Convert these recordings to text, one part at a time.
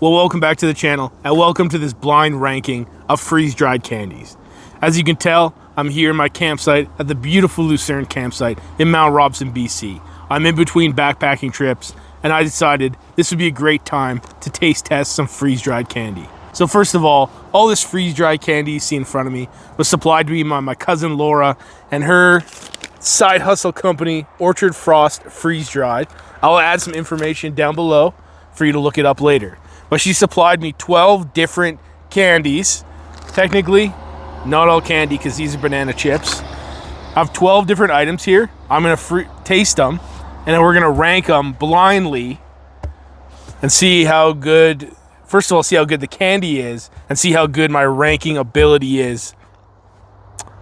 Well, welcome back to the channel, and welcome to this blind ranking of freeze-dried candies. As you can tell, I'm here in my campsite at the beautiful Lucerne campsite in Mount Robson, BC. I'm in between backpacking trips, and I decided this would be a great time to taste test some freeze-dried candy. So first of all this freeze-dried candy you see in front of me was supplied to me by my cousin Laura and her side hustle company, Orhard Frost Freeze-Dried. I'll add some information down below for you to look it up later. But she supplied me 12 different candies. Technically, not all candy because these are banana chips. I have 12 different items here. I'm gonna taste them, and then we're gonna rank them blindly and see how good, first of all, see how good the candy is and see how good my ranking ability is.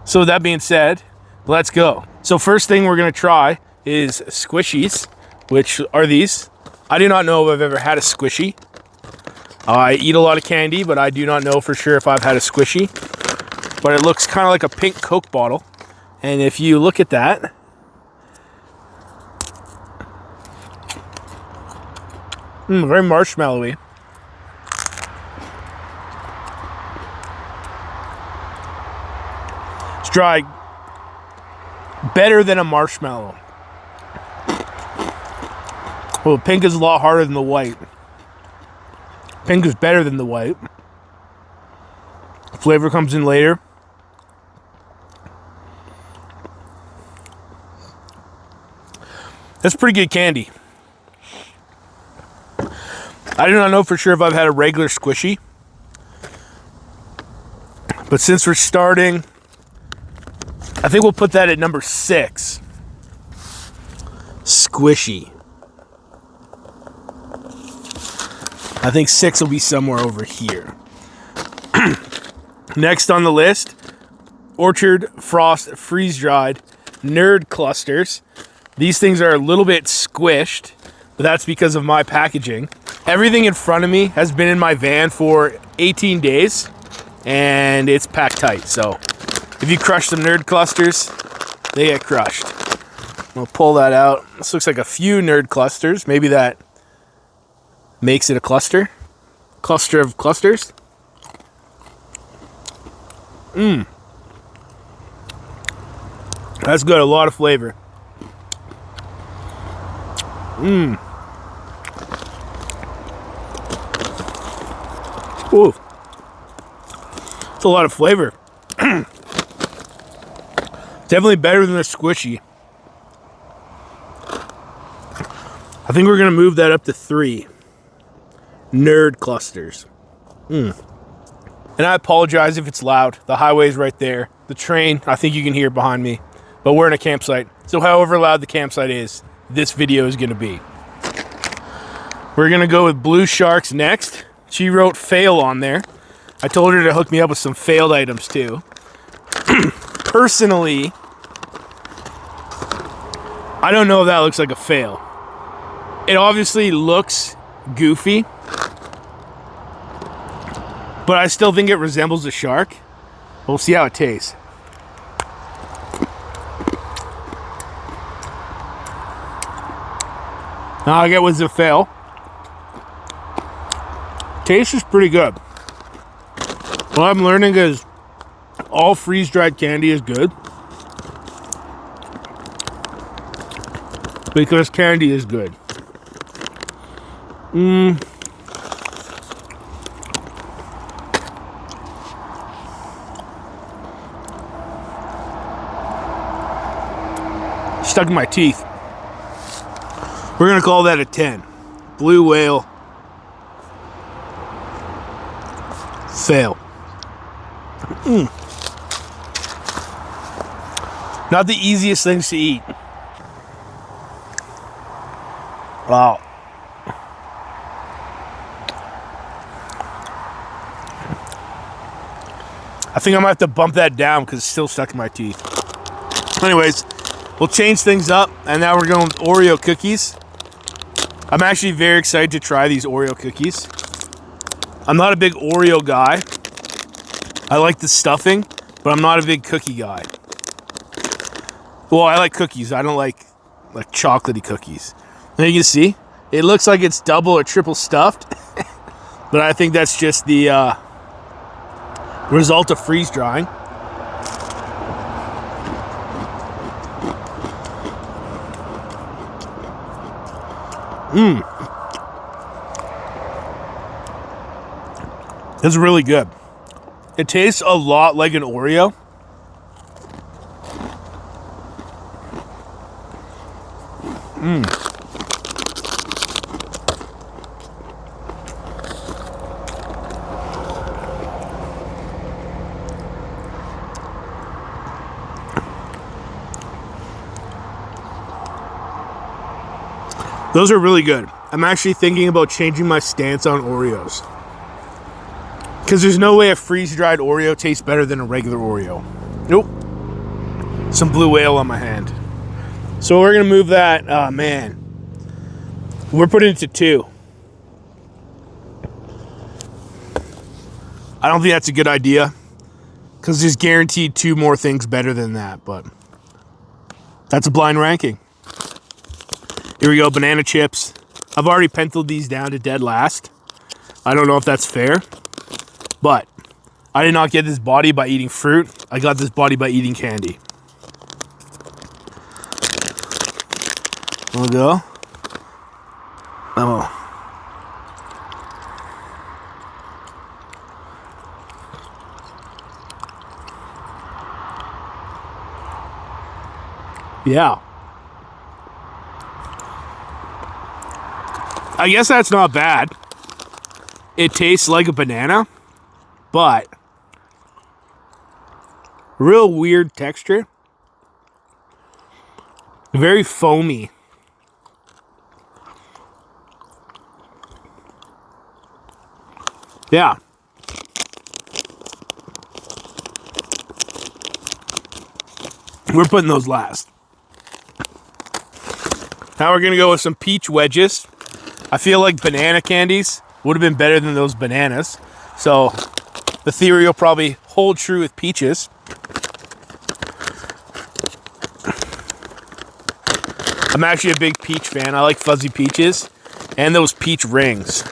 So with that being said, let's go. So first thing we're gonna try is squishies, which are these. I do not know if I've ever had a squishy. I eat a lot of candy, but I do not know for sure if I've had a squishy. But it looks kind of like a pink Coke bottle. And if you look at that, very marshmallowy. It's dry. Better than a marshmallow. Well, pink is a lot harder than the white. Pink is better than the white. Flavor comes in later. That's pretty good candy. I do not know for sure if I've had a regular squishy. But since we're starting, I think we'll put that at number 6. Squishy. I think 6 will be somewhere over here. Next on the list, Orhard Frost Freeze-Dried Nerd Clusters. These things are a little bit squished, but that's because of my packaging. Everything in front of me has been in my van for 18 days, and it's packed tight. So if you crush some Nerd Clusters, they get crushed. We'll pull that out. This looks like a few Nerd Clusters. Maybe that makes it a cluster. Cluster of clusters. That's good. A lot of flavor. Ooh. It's a lot of flavor. Definitely better than a squishy. I think we're going to move that up to 3. Nerd clusters. And I apologize if it's loud. The highway's right there. The train, I think you can hear behind me. But we're in a campsite. So however loud the campsite is, this video is going to be. We're going to go with Blue Sharks next. She wrote fail on there. I told her to hook me up with some failed items too. Personally, I don't know if that looks like a fail. It obviously looks goofy, but I still think it resembles a shark. We'll see how it tastes. Now I get was a fail. Taste is pretty good. What I'm learning is all freeze-dried candy is good because candy is good. Stuck in my teeth. We're gonna call that a 10. Blue whale. Fail. Not the easiest things to eat. Wow. I think I might have to bump that down because it's still stuck in my teeth. Anyways, we'll change things up, and now we're going with Oreo cookies. I'm actually very excited to try these Oreo cookies. I'm not a big Oreo guy. I like the stuffing, but I'm not a big cookie guy. Well, I like cookies. I don't like chocolatey cookies. And you can see, it looks like it's double or triple stuffed. But I think that's just the result of freeze drying. It's really good. It tastes a lot like an Oreo. Those are really good. I'm actually thinking about changing my stance on Oreos. Because there's no way a freeze-dried Oreo tastes better than a regular Oreo. Nope. Some blue whale on my hand. So we're going to move that. Oh, man. We're putting it to 2. I don't think that's a good idea. Because there's guaranteed 2 more things better than that. But that's a blind ranking. Here we go, banana chips. I've already penciled these down to dead last. I don't know if that's fair, but I did not get this body by eating fruit. I got this body by eating candy. We'll go. Oh. Yeah. I guess that's not bad. It tastes like a banana, but real weird texture. Very foamy. Yeah. We're putting those last. Now we're going to go with some peach wedges. I feel like banana candies would have been better than those bananas. So the theory will probably hold true with peaches. I'm actually a big peach fan. I like fuzzy peaches and those peach rings.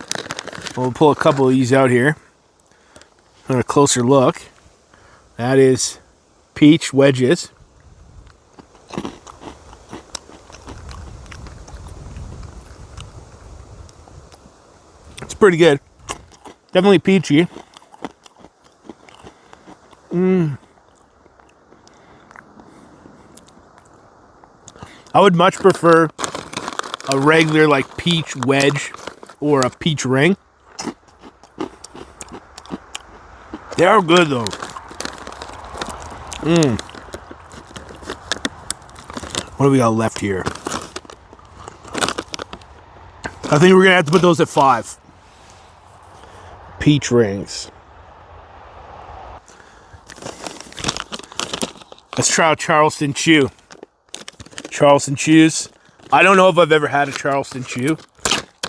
We'll pull a couple of these out here. For a closer look. That is peach wedges. It's pretty good. Definitely peachy. I would much prefer a regular like peach wedge or a peach ring. They are good though. What do we got left here? I think we're gonna have to put those at 5. Peach rings. Let's try a Charleston Chew. Charleston Chews. I don't know if I've ever had a Charleston Chew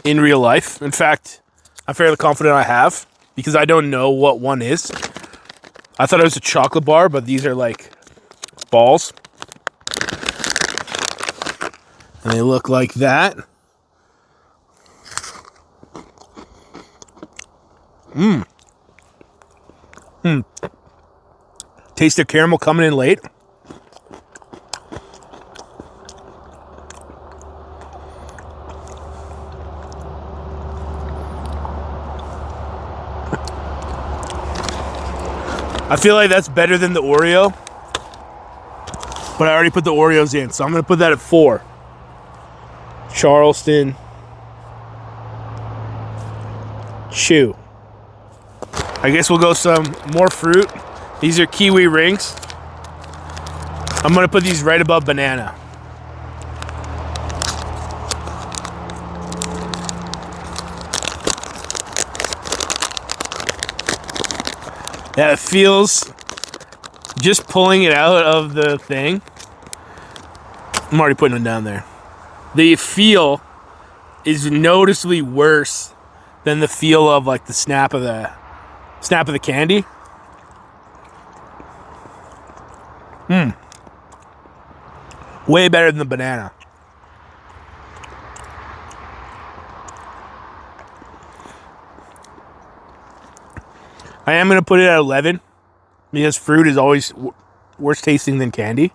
in real life. In fact, I'm fairly confident I have because I don't know what one is. I thought it was a chocolate bar, but these are like balls. And they look like that. Taste of caramel coming in late. I feel like that's better than the Oreo, but I already put the Oreos in, so I'm going to put that at 4. Charleston Chew. I guess we'll go some more fruit. These are kiwi rings. I'm going to put these right above banana. Yeah, it feels, just pulling it out of the thing. I'm already putting it down there. The feel is noticeably worse than the feel of like the snap of the candy. Way better than the banana. I am going to put it at 11 because fruit is always worse tasting than candy.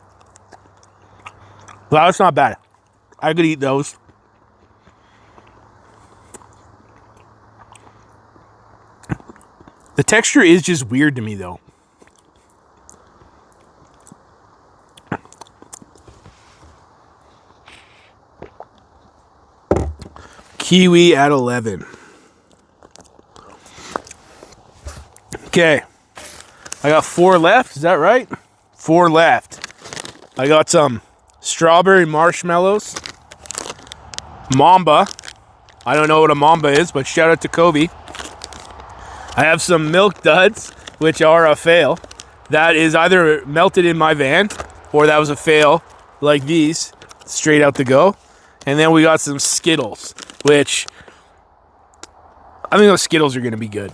But that's not bad. I could eat those. The texture is just weird to me, though. Kiwi at 11. Okay. I got 4 left. Is that right? 4 left. I got some strawberry marshmallows. Mamba. I don't know what a Mamba is, but shout out to Kobe. I have some milk duds, which are a fail. That is either melted in my van, or that was a fail, like these, straight out the go. And then we got some Skittles, which I think those Skittles are going to be good.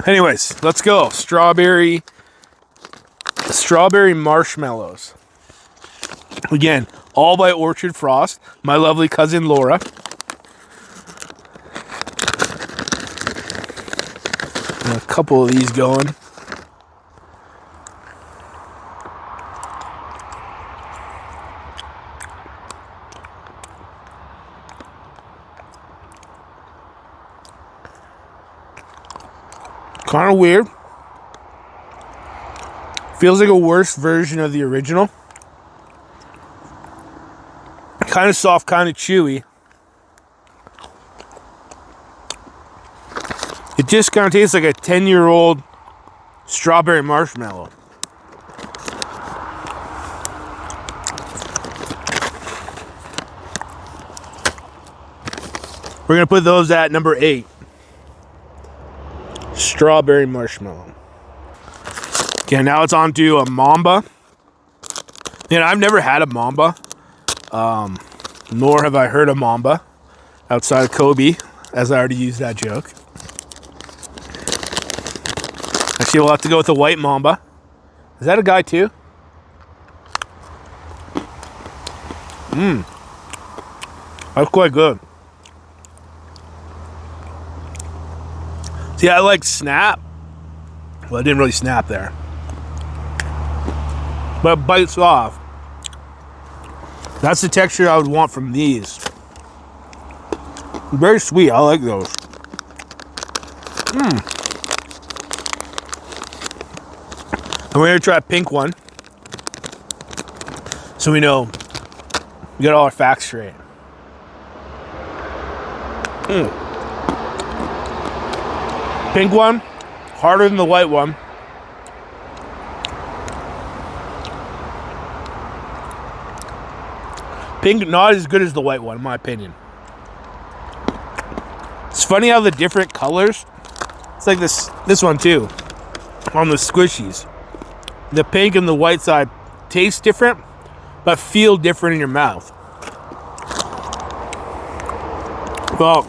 Anyways, let's go. Strawberry marshmallows. Again, all by Orchard Frost. My lovely cousin Laura. And a couple of these going. Kind of weird. Feels like a worse version of the original. Kind of soft, kind of chewy. It just kind of tastes like a 10-year-old strawberry marshmallow. We're going to put those at number 8. Strawberry marshmallow. Okay, now it's on to a Mamba. And I've never had a Mamba. Nor have I heard of Mamba outside of Kobe, as I already used that joke. Actually, we'll have to go with the white Mamba. Is that a guy too? That's quite good. See, I like snap. Well, it didn't really snap there. But it bites off. That's the texture I would want from these. Very sweet. I like those. And we're going to try a pink one. So we know we got all our facts straight. Pink one, harder than the white one. Pink, not as good as the white one, in my opinion. It's funny how the different colors, it's like this one too, on the squishies. The pink and the white side taste different, but feel different in your mouth. Well,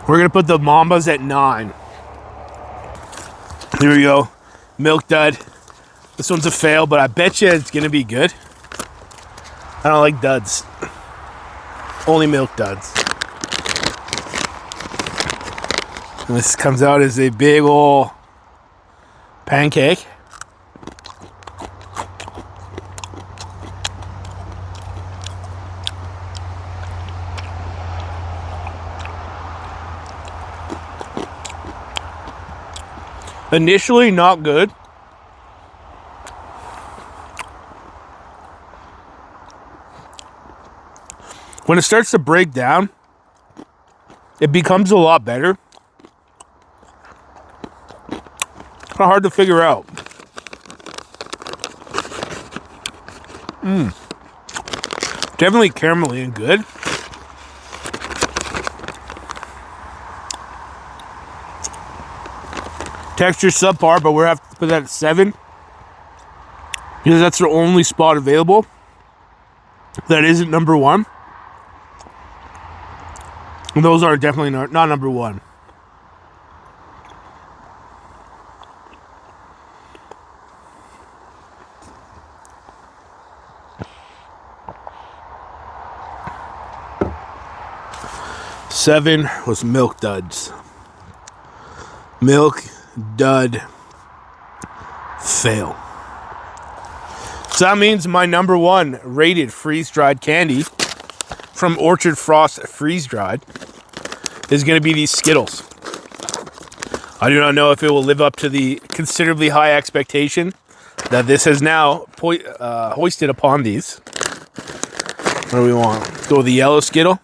we're going to put the Mambas at 9. Here we go. Milk dud. This one's a fail, but I bet you it's going to be good. I don't like duds. Only milk duds. And this comes out as a big ol' pancake. Initially, not good. When it starts to break down, it becomes a lot better. Kind of hard to figure out. Definitely caramelly and good. Texture subpar, but we're going to have to put that at 7. Because that's the only spot available that isn't number 1. And those are definitely not number 1. 7 was Milk Duds. Milk Dud fail. So that means my number 1 rated freeze-dried candy from Orchard Frost freeze-dried is going to be these Skittles. I do not know if it will live up to the considerably high expectation that this has now hoisted upon these. What do we want? Go with the yellow Skittle.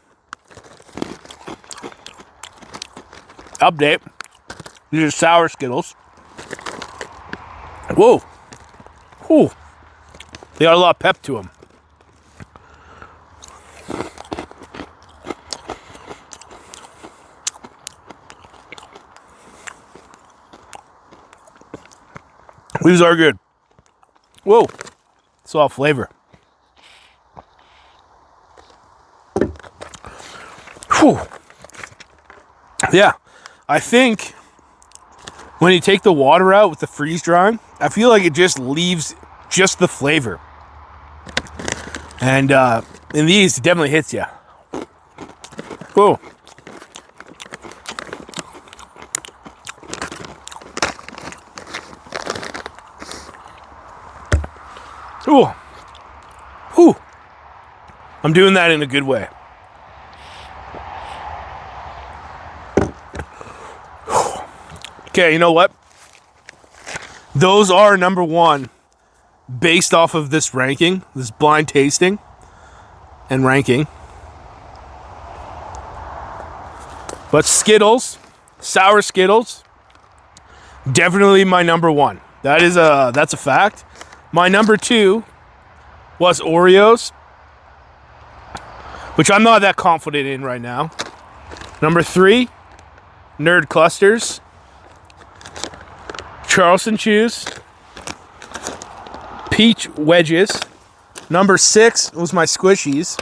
Update. These are sour Skittles. Whoa. Whew. They got a lot of pep to them. These are good. Whoa. It's all flavor. Whew. Yeah. I think when you take the water out with the freeze drying, I feel like it just leaves just the flavor. And in these, it definitely hits you. Whoa. Ooh. Whew. I'm doing that in a good way. Okay, you know what? Those are number 1 based off of this ranking, this blind tasting and ranking. But Skittles, sour Skittles, definitely my number 1. That's a fact. My number 2 was Oreos, which I'm not that confident in right now. Number 3, Nerd Clusters. Charleston Chews. Peach Wedges. Number 6 was my Squishies.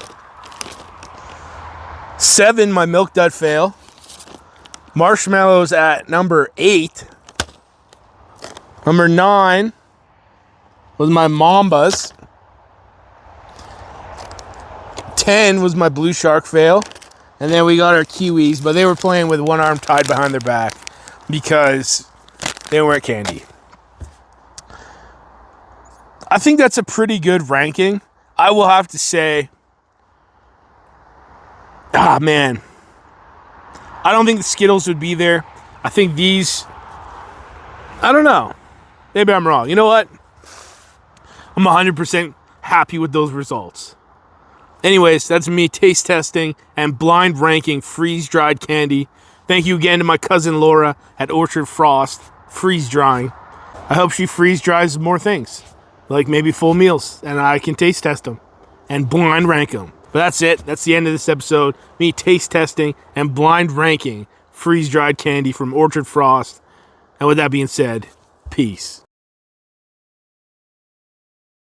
7, my Milk Dud fail. Marshmallows at number 8. Number 9 was my Mambas. 10 was my Blue Shark fail. And then we got our Kiwis, but they were playing with one arm tied behind their back because they weren't candy. I think that's a pretty good ranking. I will have to say, man, I don't think the Skittles would be there. I think these, I don't know. Maybe I'm wrong. You know what? I'm 100% happy with those results. Anyways, that's me taste testing and blind ranking freeze-dried candy. Thank you again to my cousin Laura at Orchard Frost freeze drying. I hope she freeze dries more things, like maybe full meals, and I can taste test them and blind rank them. But that's it. That's the end of this episode. Me taste testing and blind ranking freeze-dried candy from Orchard Frost. And with that being said, peace.